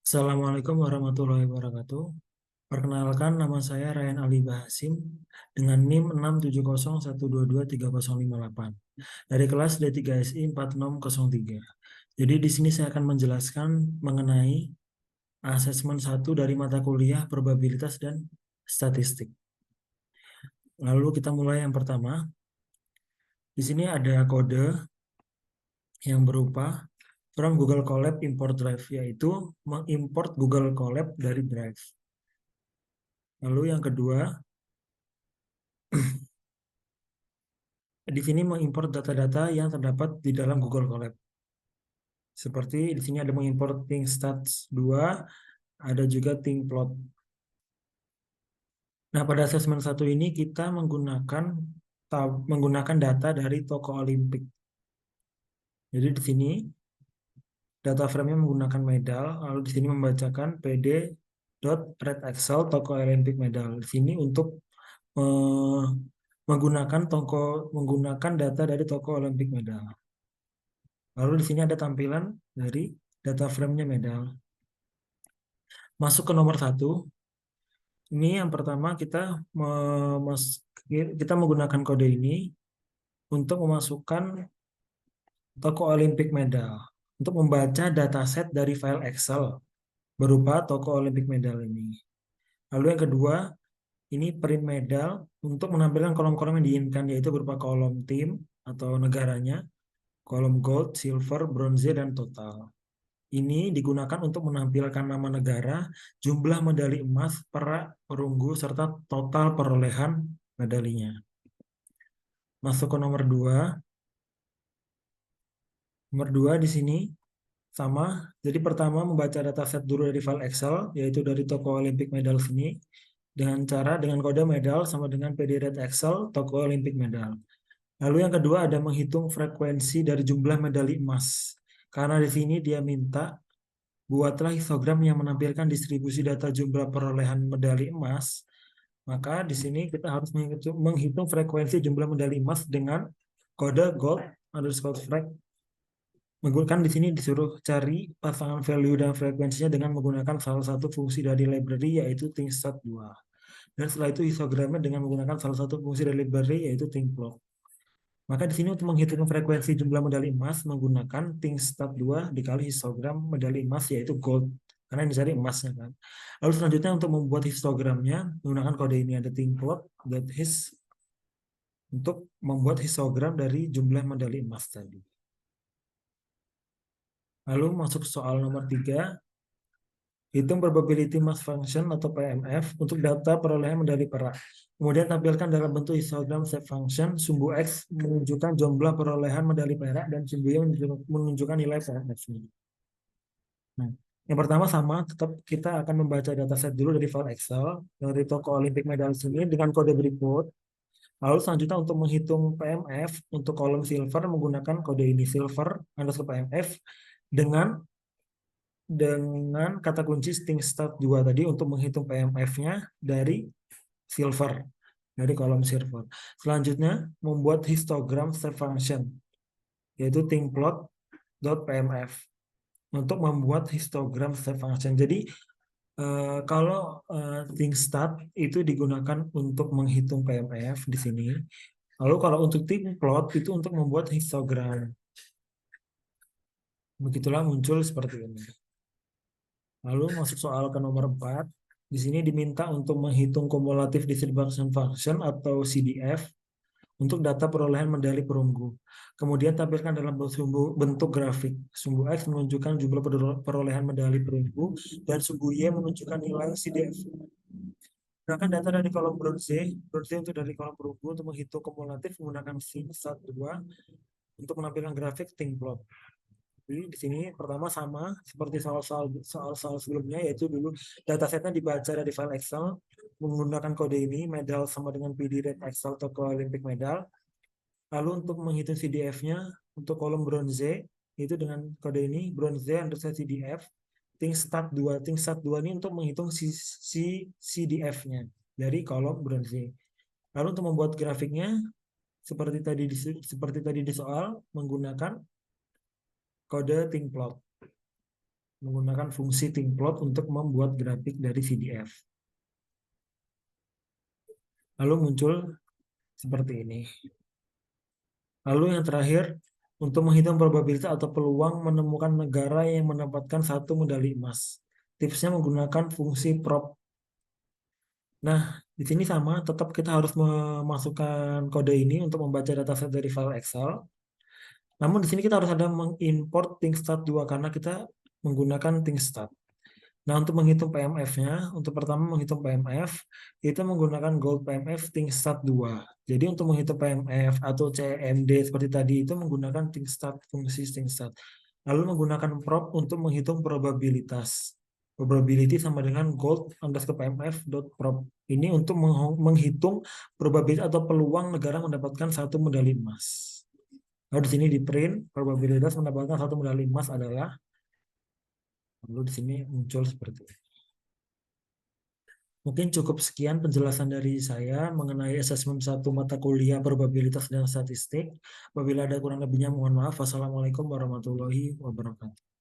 Assalamualaikum warahmatullahi wabarakatuh. Perkenalkan, nama saya Ryan Ali Bahasim dengan NIM 670122308 dari kelas D3SI 4603. Jadi di sini saya akan menjelaskan mengenai asesmen 1 dari mata kuliah probabilitas dan statistik. Lalu kita mulai yang pertama. Di sini ada kode yang berupa from Google Colab import drive, yaitu mengimport Google Colab dari drive. Lalu yang kedua, di sini mengimport data-data yang terdapat di dalam Google Colab. Seperti di sini ada mengimport ThinkStats 2, ada juga ThinkPlot. Nah, pada asesmen 1 ini kita menggunakan data dari toko Olimpik. Jadi di sini data frame-nya menggunakan medal, lalu di sini membacakan pd.redexcel toko Olimpik medal. Di sini untuk eh, menggunakan data dari toko Olimpik medal. Lalu di sini ada tampilan dari data frame-nya medal. Masuk ke nomor 1. Ini yang pertama kita menggunakan kode ini untuk memasukkan toko Olympic Medal untuk membaca dataset dari file Excel berupa toko Olympic Medal ini. Lalu yang kedua, ini print medal untuk menampilkan kolom-kolom yang diinginkan, yaitu berupa kolom tim atau negaranya, kolom gold, silver, bronze, dan total. Ini digunakan untuk menampilkan nama negara, jumlah medali emas, perak, perunggu, serta total perolehan medalinya. Masuk ke nomor 2. Nomor 2 di sini sama. Jadi pertama membaca dataset dulu dari file Excel, yaitu dari toko Olympic Medal sini, dengan kode medal sama dengan pd.red Excel toko Olympic Medal. Lalu yang kedua ada menghitung frekuensi dari jumlah medali emas. Karena di sini dia minta buatlah histogram yang menampilkan distribusi data jumlah perolehan medali emas. Maka di sini kita harus menghitung frekuensi jumlah medali emas dengan kode gold_frek. Menggunakan di sini disuruh cari pasangan value dan frekuensinya dengan menggunakan salah satu fungsi dari library, yaitu ThinkStat2. Dan setelah itu histogramnya dengan menggunakan salah satu fungsi dari library, yaitu ThinkPlot. Maka di sini untuk menghitung frekuensi jumlah medali emas menggunakan ThinkStat2 dikali histogram medali emas, yaitu gold. Karena yang dicari emasnya kan. Lalu selanjutnya untuk membuat histogramnya menggunakan kode ini, ada ThinkPlot.his untuk membuat histogram dari jumlah medali emas tadi. Lalu masuk soal nomor 3. Hitung probability mass function atau PMF untuk data perolehan medali perak. Kemudian tampilkan dalam bentuk histogram step function, sumbu X menunjukkan jumlah perolehan medali perak dan sumbu Y menunjukkan nilai PMF-nya. Nah, yang pertama sama, tetap kita akan membaca dataset dulu dari file Excel dari toko Olympic Medal ini dengan kode berikut. Lalu selanjutnya untuk menghitung PMF untuk kolom silver menggunakan kode ini, silver_PMF dengan kata kunci ThinkStat2 tadi untuk menghitung PMF-nya dari silver, dari kolom silver. Selanjutnya membuat histogram step function, yaitu thinkplot.pmf untuk membuat histogram step function. Jadi kalau ThinkStat itu digunakan untuk menghitung PMF di sini. Lalu kalau untuk thinkplot itu untuk membuat histogram. Begitulah muncul seperti ini. Lalu masuk soal ke nomor 4. Di sini diminta untuk menghitung kumulatif distribution function atau CDF untuk data perolehan medali perunggu. Kemudian tampilkan dalam bentuk grafik. Sumbu X menunjukkan jumlah perolehan medali perunggu dan sumbu Y menunjukkan nilai CDF. Gunakan data dari kolom bronze untuk dari kolom perunggu untuk menghitung kumulatif menggunakan ThinkStat2 untuk menampilkan grafik ThinkPlot. Jadi di sini pertama sama seperti soal-soal sebelumnya, yaitu dulu datasetnya dibaca dari file Excel menggunakan kode ini, medal sama dengan pd.red Excel toko Olympic medal. Lalu untuk menghitung CDF-nya untuk kolom bronze itu dengan kode ini, bronze_CDF ThinkStat2. ThinkStat2 ini untuk menghitung CDF-nya dari kolom bronze. Lalu untuk membuat grafiknya seperti tadi di soal menggunakan kode ThinkPlot. menggunakan fungsi thingplot untuk membuat grafik dari PDF. Lalu muncul seperti ini. Lalu yang terakhir, untuk menghitung probabilitas atau peluang menemukan negara yang mendapatkan satu medali emas. Tipsnya menggunakan fungsi prop. Nah, di sini sama, tetap kita harus memasukkan kode ini untuk membaca dataset dari file Excel. Namun di sini kita harus ada mengimport thingstat 2 karena kita menggunakan thingstat. Nah, untuk menghitung PMF-nya, untuk pertama menghitung PMF, itu menggunakan gold PMF thingstat 2. Jadi untuk menghitung PMF atau CMD seperti tadi itu menggunakan thingstat, fungsi thingstat. Lalu menggunakan prop untuk menghitung probabilitas. Probability sama dengan gold underscore PMF dot prop. Ini untuk menghitung probabilitas atau peluang negara mendapatkan satu medali emas. Lalu di sini di print probabilitas mendapatkan satu medali emas adalah, lalu di sini muncul seperti ini. Mungkin cukup sekian penjelasan dari saya mengenai asesmen satu mata kuliah probabilitas dan statistik. Apabila ada kurang lebihnya mohon maaf. Wassalamualaikum warahmatullahi wabarakatuh.